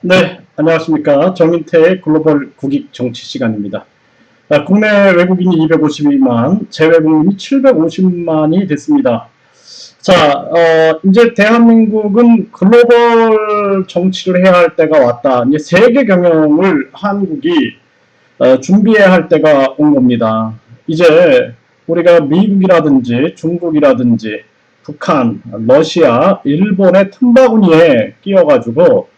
네, 안녕하십니까. 정인태의 글로벌 국익 정치 시간입니다. 국내 외국인이 252만, 재외 국민이 750만이 됐습니다. 자, 이제 대한민국은 글로벌 정치를 해야 할 때가 왔다. 이제 세계 경영을 한국이 준비해야 할 때가 온 겁니다. 이제 우리가 미국이라든지 중국이라든지 북한, 러시아, 일본의 틈바구니에 끼어가지고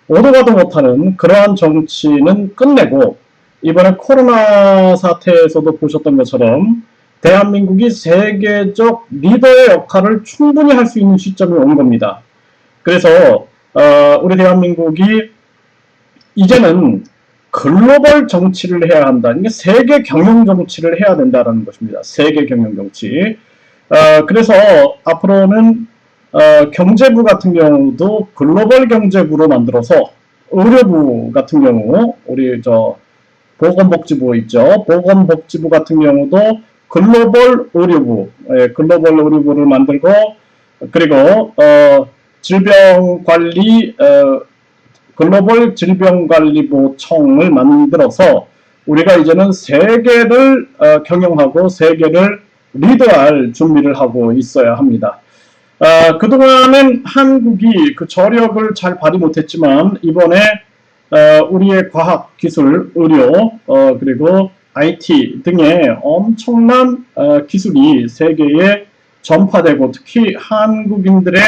오도 가도 못하는 그러한 정치는 끝내고 이번에 코로나 사태에서도 보셨던 것처럼 대한민국이 세계적 리더의 역할을 충분히 할 수 있는 시점이 온 겁니다. 그래서 우리 대한민국이 이제는 글로벌 정치를 해야 한다. 이게 세계 경영 정치를 해야 된다는 것입니다. 세계 경영 정치. 그래서 앞으로는 경제부 같은 경우도 글로벌 경제부로 만들어서 의료부 같은 경우 우리 보건복지부 있죠. 보건복지부 같은 경우도 글로벌 의료부, 글로벌 의료부를 만들고 그리고 질병관리 글로벌 질병관리부청을 만들어서 우리가 이제는 세계를 경영하고 세계를 리드할 준비를 하고 있어야 합니다. 그동안은 한국이 그 저력을 잘 발휘 못했지만 이번에 우리의 과학, 기술, 의료, 그리고 IT 등의 엄청난 기술이 세계에 전파되고 특히 한국인들의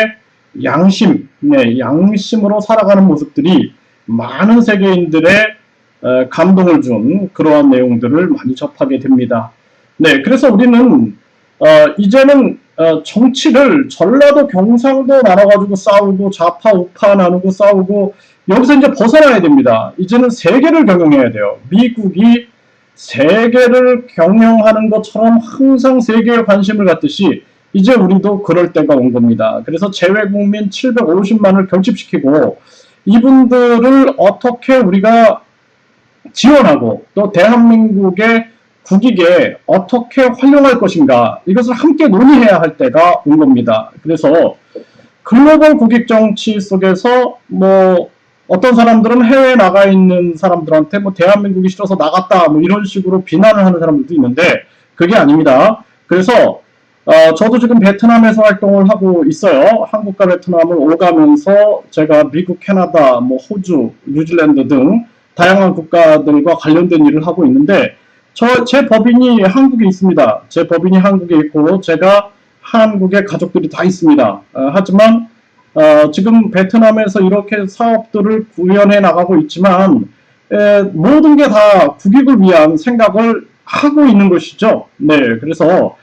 양심, 네, 양심으로 살아가는 모습들이 많은 세계인들의 감동을 준 그러한 내용들을 많이 접하게 됩니다. 네, 그래서 우리는 이제는 정치를 전라도 경상도 나눠가지고 싸우고 좌파 우파 나누고 싸우고 여기서 이제 벗어나야 됩니다. 이제는 세계를 경영해야 돼요. 미국이 세계를 경영하는 것처럼 항상 세계에 관심을 갖듯이 이제 우리도 그럴 때가 온 겁니다. 그래서 재외국민 750만을 결집시키고 이분들을 어떻게 우리가 지원하고 또 대한민국의 국익에 어떻게 활용할 것인가 이것을 함께 논의해야 할 때가 온 겁니다. 그래서 글로벌 국익 정치 속에서 뭐 어떤 사람들은 해외에 나가 있는 사람들한테 뭐 대한민국이 싫어서 나갔다 뭐 이런 식으로 비난을 하는 사람들도 있는데 그게 아닙니다. 그래서 저도 지금 베트남에서 활동을 하고 있어요. 한국과 베트남을 오가면서 제가 미국, 캐나다, 뭐 호주, 뉴질랜드 등 다양한 국가들과 관련된 일을 하고 있는데 제 법인이 한국에 있습니다. 제 법인이 한국에 있고 제가 한국에 가족들이 다 있습니다. 하지만 지금 베트남에서 이렇게 사업들을 구현해 나가고 있지만 모든 게 다 국익을 위한 생각을 하고 있는 것이죠. 네, 그래서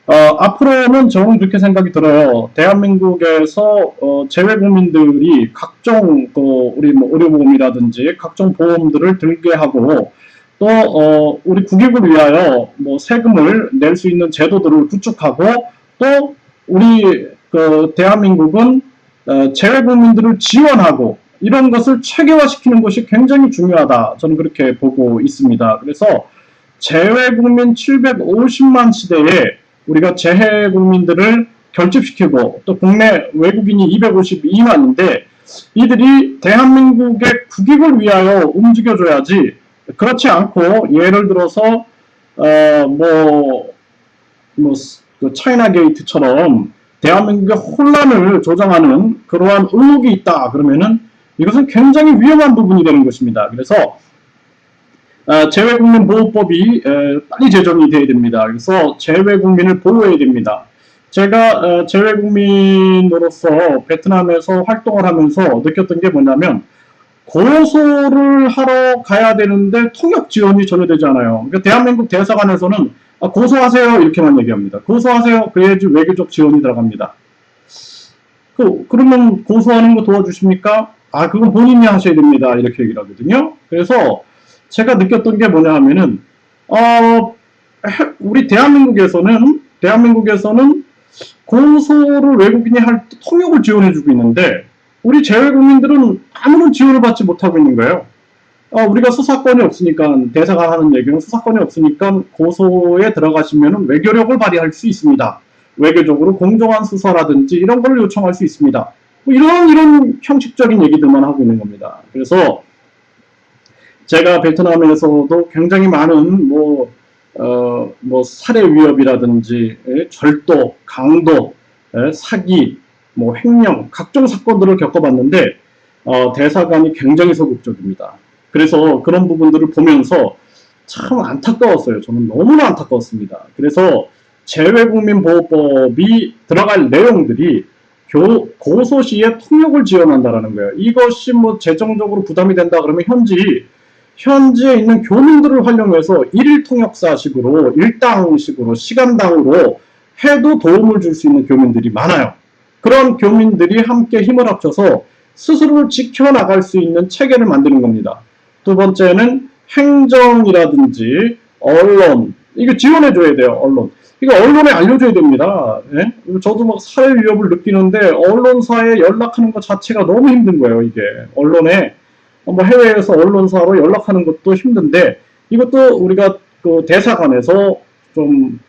앞으로는 저는 그렇게 생각이 들어요. 대한민국에서 재외국민들이 각종 우리 뭐 의료보험이라든지 각종 보험들을 들게 하고 또 우리 국익을 위하여 뭐 세금을 낼 수 있는 제도들을 구축하고 또 우리 대한민국은 재외국민들을 지원하고 이런 것을 체계화시키는 것이 굉장히 중요하다. 저는 그렇게 보고 있습니다. 그래서 재외국민 750만 시대에 우리가 재해 국민들을 결집시키고 또 국내 외국인이 252만인데 이들이 대한민국의 국익을 위하여 움직여줘야지 그렇지 않고 예를 들어서 그 차이나 게이트처럼 대한민국의 혼란을 조장하는 그러한 의혹이 있다 그러면은 이것은 굉장히 위험한 부분이 되는 것입니다. 그래서 재외국민보호법이 빨리 제정이 돼야 됩니다. 그래서 재외국민을 보호해야 됩니다. 제가 재외국민으로서 베트남에서 활동을 하면서 느꼈던 게 뭐냐면 고소를 하러 가야 되는데 통역 지원이 전혀 되지 않아요. 그러니까 대한민국 대사관에서는 고소하세요 이렇게만 얘기합니다. 고소하세요 그래야지 외교적 지원이 들어갑니다. 그러면 고소하는 거 도와주십니까? 그건 본인이 하셔야 됩니다. 이렇게 얘기를 하거든요. 그래서 제가 느꼈던 게 뭐냐 하면은 우리 대한민국에서는 고소를 외국인이 할 때 통역을 지원해주고 있는데 우리 재외국민들은 아무런 지원을 받지 못하고 있는 거예요. 우리가 수사권이 없으니까 대사가 하는 얘기는 수사권이 없으니까 고소에 들어가시면 외교력을 발휘할 수 있습니다. 외교적으로 공정한 수사라든지 이런 걸 요청할 수 있습니다. 뭐 이런 형식적인 얘기들만 하고 있는 겁니다. 그래서 제가 베트남에서도 굉장히 많은 뭐 살해 위협이라든지 절도, 강도, 사기, 뭐 횡령, 각종 사건들을 겪어봤는데 대사관이 굉장히 소극적입니다. 그래서 그런 부분들을 보면서 참 안타까웠어요. 저는 너무나 안타까웠습니다. 그래서 재외국민보호법이 들어갈 내용들이 고소 시에 통역을 지원한다라는 거예요. 이것이 뭐 재정적으로 부담이 된다 그러면 현지에 있는 교민들을 활용해서 일일 통역사식으로 일당식으로 시간당으로 해도 도움을 줄 수 있는 교민들이 많아요. 그런 교민들이 함께 힘을 합쳐서 스스로를 지켜나갈 수 있는 체계를 만드는 겁니다. 두 번째는 행정이라든지 언론, 이거 지원해줘야 돼요. 언론. 이거 언론에 알려줘야 됩니다. 예? 저도 막 사회 위협을 느끼는데 언론사에 연락하는 것 자체가 너무 힘든 거예요. 이게 언론에 뭐 해외에서 언론사로 연락하는 것도 힘든데 이것도 우리가 그 대사관에서 좀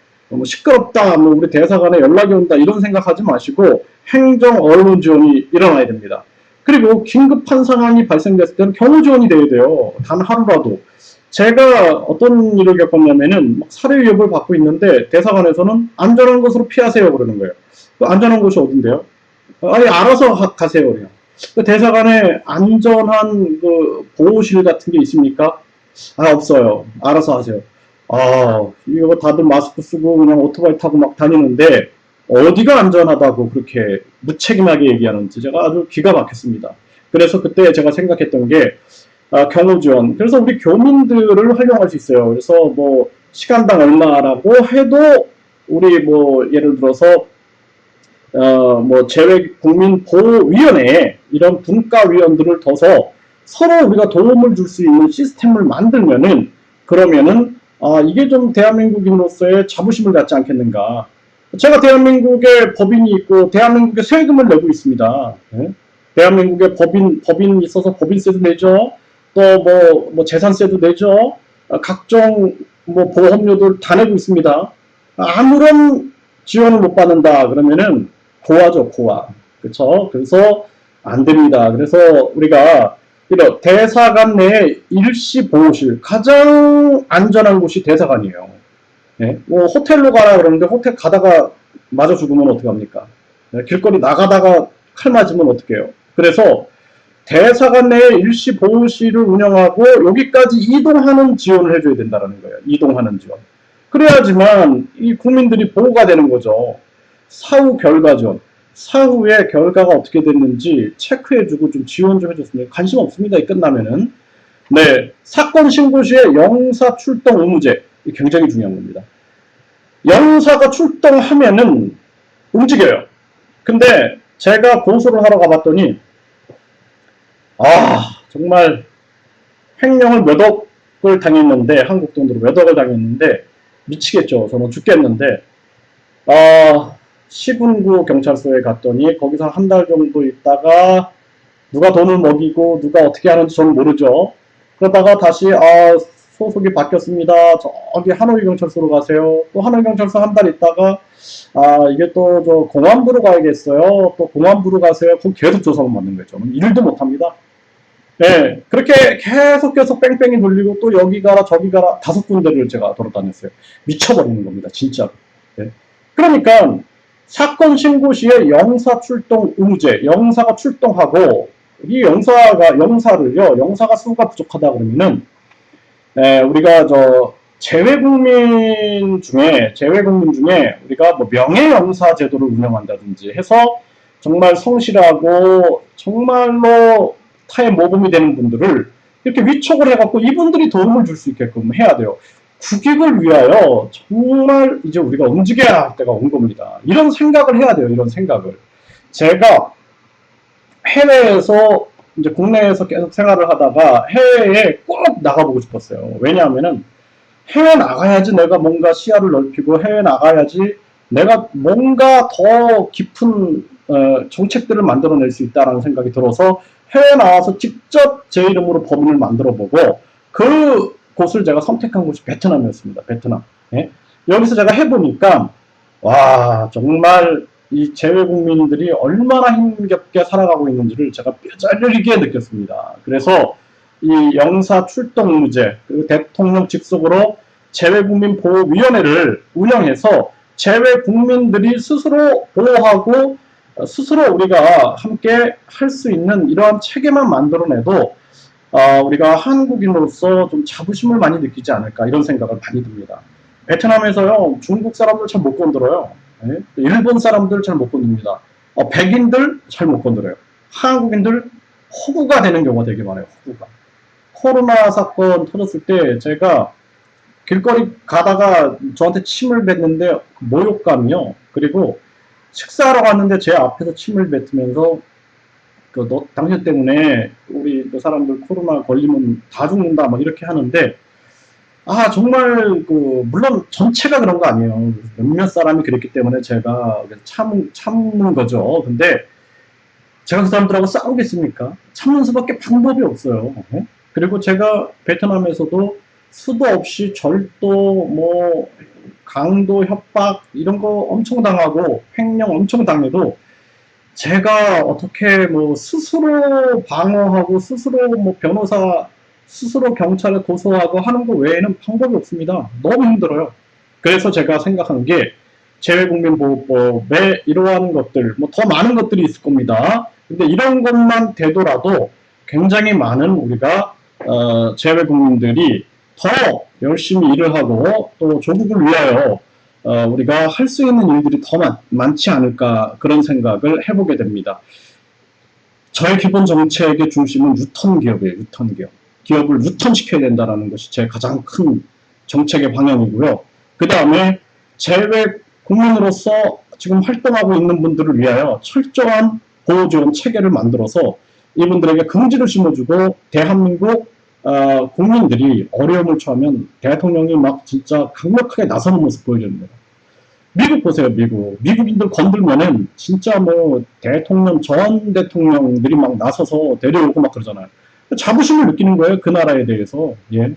시끄럽다, 뭐 우리 대사관에 연락이 온다 이런 생각하지 마시고 행정 언론 지원이 일어나야 됩니다. 그리고 긴급한 상황이 발생됐을 때는 경호 지원이 돼야 돼요. 단 하루라도. 제가 어떤 일을 겪었냐면은 살해 위협을 받고 있는데 대사관에서는 안전한 곳으로 피하세요 그러는 거예요. 그 안전한 곳이 어딘데요? 아니 알아서 가세요 그냥. 그 대사관에 안전한 그 보호실 같은 게 있습니까? 아 없어요. 알아서 하세요. 아 이거 다들 마스크 쓰고 그냥 오토바이 타고 막 다니는데 어디가 안전하다고 그렇게 무책임하게 얘기하는지 제가 아주 기가 막혔습니다. 그래서 그때 제가 생각했던 게 경호 지원. 그래서 우리 교민들을 활용할 수 있어요. 그래서 뭐 시간당 얼마라고 해도 우리 뭐 예를 들어서 뭐 재외국민보호위원회에 이런 분과위원들을 둬서 서로 우리가 도움을 줄 수 있는 시스템을 만들면은 그러면은 이게 좀 대한민국인으로서의 자부심을 갖지 않겠는가. 제가 대한민국에 법인이 있고 대한민국에 세금을 내고 있습니다. 네? 대한민국에 법인 있어서 법인세도 내죠. 또 뭐 재산세도 내죠. 각종 뭐 보험료들 다 내고 있습니다. 아무런 지원을 못 받는다 그러면은 고아죠, 고아. 그렇죠? 그래서 안 됩니다. 그래서 우리가 이런 대사관 내에 일시 보호실 가장 안전한 곳이 대사관이에요. 네? 뭐 호텔로 가라 그러는데 호텔 가다가 맞아 죽으면 어떡합니까? 네? 길거리 나가다가 칼 맞으면 어떡해요? 그래서 대사관 내에 일시 보호실을 운영하고 여기까지 이동하는 지원을 해줘야 된다는 거예요. 이동하는 지원. 그래야지만 이 국민들이 보호가 되는 거죠. 사후 결과 지원. 사후에 결과가 어떻게 됐는지 체크해주고 좀 지원 좀 해줬으면 관심 없습니다. 끝나면은. 네, 사건 신고 시에 영사 출동 의무제. 굉장히 중요한 겁니다. 영사가 출동하면은 움직여요. 근데 제가 고소를 하러 가봤더니 정말 횡령을 몇 억을 당했는데 한국 돈으로 몇 억을 당했는데 미치겠죠. 저는 죽겠는데 시군구 경찰서에 갔더니 거기서 한 달 정도 있다가 누가 돈을 먹이고 누가 어떻게 하는지 저는 모르죠. 그러다가 다시 소속이 바뀌었습니다. 저기 하노이 경찰서로 가세요. 또 하노이 경찰서 한 달 있다가 이게 또 저 공안부로 가야겠어요. 또 공안부로 가세요. 그럼 계속 조사만 받는 거죠. 일도 못합니다. 네, 그렇게 계속 뺑뺑이 돌리고 또 여기 가라 저기 가라 5군데를 제가 돌아다녔어요. 미쳐버리는 겁니다. 진짜로. 네. 그러니까 사건 신고 시에 영사 출동 의무제, 영사가 출동하고 이 영사가 수가 부족하다 그러면은 우리가 저 재외국민 중에 우리가 뭐 명예영사 제도를 운영한다든지 해서 정말 성실하고 정말로 타의 모범이 되는 분들을 이렇게 위촉을 해갖고 이분들이 도움을 줄 수 있게끔 해야 돼요. 국익을 위하여 정말 이제 우리가 움직여야 할 때가 온 겁니다. 이런 생각을 해야 돼요. 이런 생각을. 제가 해외에서 이제 국내에서 계속 생활을 하다가 해외에 꼭 나가보고 싶었어요. 왜냐하면은 해외 나가야지 내가 뭔가 시야를 넓히고 해외 나가야지 내가 뭔가 더 깊은 정책들을 만들어낼 수 있다는 생각이 들어서 해외 나와서 직접 제 이름으로 법인을 만들어보고 그 곳을 제가 선택한 곳이 베트남이었습니다. 베트남. 예? 여기서 제가 해보니까 와 정말 이 재외 국민들이 얼마나 힘겹게 살아가고 있는지를 제가 뼈저리게 느꼈습니다. 그래서 이 영사 출동무제 그리고 대통령 직속으로 재외국민보호위원회를 운영해서 재외 국민들이 스스로 보호하고 스스로 우리가 함께 할 수 있는 이러한 체계만 만들어내도 우리가 한국인으로서 좀 자부심을 많이 느끼지 않을까 이런 생각을 많이 듭니다. 베트남에서요 중국 사람들 잘 못 건드려요. 네? 일본 사람들 잘 못 건드립니다. 백인들 잘 못 건드려요. 한국인들 호구가 되는 경우가 되게 많아요. 호구가. 코로나 사건 터졌을 때 제가 길거리 가다가 저한테 침을 뱉는데 모욕감이요. 그리고 식사하러 갔는데 제 앞에서 침을 뱉으면서 너 당신 때문에 우리 그 사람들 코로나 걸리면 다 죽는다 막 이렇게 하는데 정말 물론 전체가 그런 거 아니에요. 몇몇 사람이 그랬기 때문에 제가 참는 거죠. 근데 제가 그 사람들하고 싸우겠습니까? 참는 수밖에 방법이 없어요. 그리고 제가 베트남에서도 수도 없이 절도, 강도, 협박 이런 거 엄청 당하고 횡령 엄청 당해도 제가 어떻게 스스로 방어하고 스스로 변호사 스스로 경찰에 고소하고 하는 거 외에는 방법이 없습니다. 너무 힘들어요. 그래서 제가 생각한 게 재외국민보호법에 이러한 것들 더 많은 것들이 있을 겁니다. 근데 이런 것만 되더라도 굉장히 많은 우리가 재외국민들이 더 열심히 일을 하고 또 조국을 위하여 우리가 할 수 있는 일들이 더 많지 않을까 그런 생각을 해보게 됩니다. 저의 기본 정책의 중심은 유턴 기업이에요. 유턴 기업. 기업을 유턴시켜야 된다는 것이 제 가장 큰 정책의 방향이고요. 그 다음에 재외 국민으로서 지금 활동하고 있는 분들을 위하여 철저한 보호지원 체계를 만들어서 이분들에게 긍지를 심어주고 대한민국 국민들이 어려움을 처하면 대통령이 막 진짜 강력하게 나서는 모습 보여줘야 됩니다. 미국 보세요, 미국. 미국인들 건들면은 진짜 대통령, 전 대통령들이 막 나서서 데려오고 막 그러잖아요. 자부심을 느끼는 거예요, 그 나라에 대해서. 예.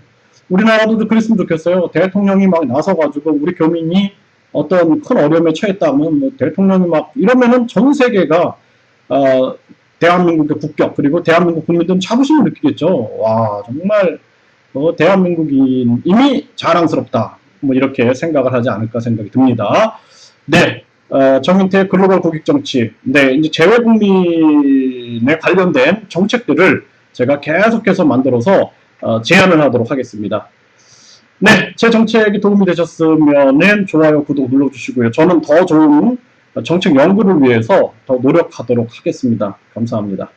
우리나라도 그랬으면 좋겠어요. 대통령이 막 나서가지고 우리 교민이 어떤 큰 어려움에 처했다면 대통령이 막 이러면은 전 세계가 대한민국의 국격 그리고 대한민국 국민들은 자부심을 느끼겠죠. 와 정말 대한민국인임이 자랑스럽다. 이렇게 생각을 하지 않을까 생각이 듭니다. 네, 정인태 글로벌 국익정치. 네, 이제 재외국민에 관련된 정책들을 제가 계속해서 만들어서 제안을 하도록 하겠습니다. 네, 제 정책이 도움이 되셨으면 좋아요, 구독 눌러주시고요. 저는 더 좋은 정책 연구를 위해서 더 노력하도록 하겠습니다. 감사합니다.